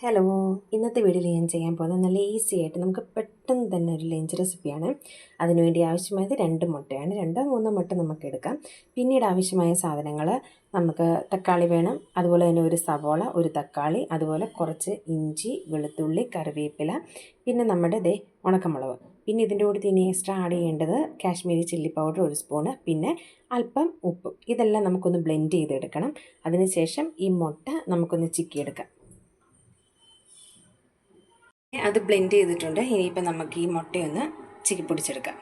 Hello, ഇന്നത്തെ വീഡിയോയിൽ ഞാൻ ചെയ്യാൻ പോകുന്നത് നല്ല ഈസി ആയിട്ട് നമുക്ക് പെട്ടെന്ന് തന്നെ ഒരു ലഞ്ച് റെസിപ്പിയാണ്. അതിനുവേണ്ടി ആവശ്യമായത് 2 മുട്ടയാണ്. 2-3 മുട്ട നമുക്ക് എടുക്കാം. പിന്നീട് ആവശ്യമായ സാധനങ്ങൾ നമുക്ക് തക്കാളി വേണം, അതുപോലെ തന്നെ ഒരു സവോള, ഒരു തക്കാളി, അതുപോലെ കുറച്ച് ഇഞ്ചി, വെളുത്തുള്ളി, കറിവേപ്പില, പിന്നെ നമ്മുടെ ഉണക്കമുളക്. പിന്നെ ഇതിൻ്റെ കൂടെ ഇനി എക്സ്ട്രാ ആഡ് ചെയ്യേണ്ടത് കാശ്മീരി ചില്ലി പൗഡർ 1 സ്പൂണ്, പിന്നെ അല്പം ഉപ്പ്. ഇതെല്ലാം നമുക്കൊന്ന് ബ്ലെൻഡ് ചെയ്തെടുക്കണം. അതിനുശേഷം ഈ മുട്ട നമുക്കൊന്ന് ചിക്കിയെടുക്കാം. അത് ബ്ലെൻഡ് ചെയ്തിട്ടുണ്ട്. ഇനിയിപ്പോൾ നമുക്ക് ഈ മുട്ടയൊന്ന് ചിക്കി പൊടിച്ചെടുക്കാം.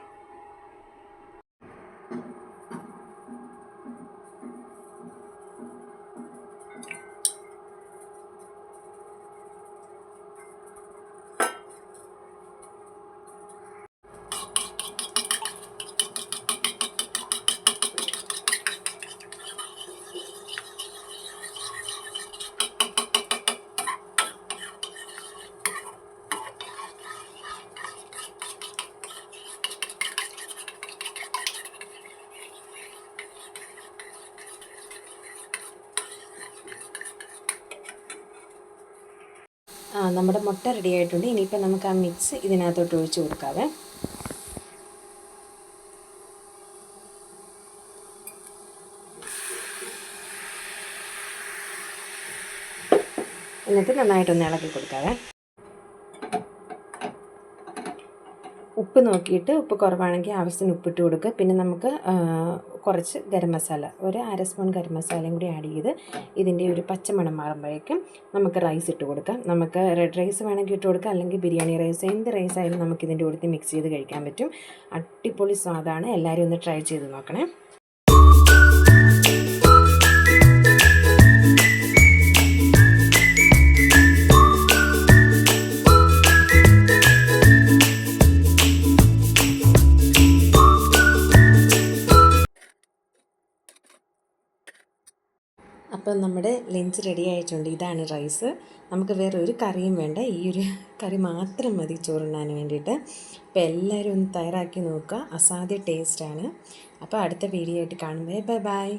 നമ്മുടെ മുട്ട റെഡി ആയിട്ടുണ്ട്. ഇനിയിപ്പോൾ നമുക്ക് ആ മിക്സ് ഇതിനകത്തോട്ട് ഒഴിച്ച് കൊടുക്കാവേ. എന്നിട്ട് നന്നായിട്ടൊന്ന് ഇളക്കി കൊടുക്കാവേ. ഉപ്പ് നോക്കിയിട്ട് ഉപ്പ് കുറവാണെങ്കിൽ ആവശ്യത്തിന് ഉപ്പിട്ട് കൊടുക്കുക. പിന്നെ നമുക്ക് കുറച്ച് ഗരം മസാല, ഒരു 1/2 സ്പൂൺ ഗരം മസാലയും കൂടി ആഡ് ചെയ്ത് ഇതിൻ്റെ ഒരു പച്ചമണം മാറുമ്പോഴേക്കും നമുക്ക് റൈസ് ഇട്ട് കൊടുക്കാം. നമുക്ക് റെഡ് റൈസ് വേണമെങ്കിൽ ഇട്ട് കൊടുക്കാം, അല്ലെങ്കിൽ ബിരിയാണി റൈസ്, എന്ത് റൈസ് ആയാലും നമുക്ക് ഇതിൻ്റെ കൂടെ മിക്സ് ചെയ്ത് കഴിക്കാൻ പറ്റും. അടിപൊളി സ്വാദാണ്. എല്ലാവരും ഒന്ന് ട്രൈ ചെയ്ത് നോക്കണേ. അപ്പം നമ്മുടെ ലഞ്ച് റെഡി ആയിട്ടുണ്ട്. ഇതാണ് റൈസ്. നമുക്ക് വേറെ ഒരു കറിയും വേണ്ട, ഈ ഒരു കറി മാത്രം മതി ചോറുണ്ണാൻ വേണ്ടിയിട്ട്. അപ്പോൾ എല്ലാവരും ഒന്ന് തയ്യാറാക്കി നോക്കുക. അസാധ്യ ടേസ്റ്റാണ്. അപ്പോൾ അടുത്ത വീഡിയോ ആയിട്ട് കാണുമ്പോൾ ബൈ ബൈ.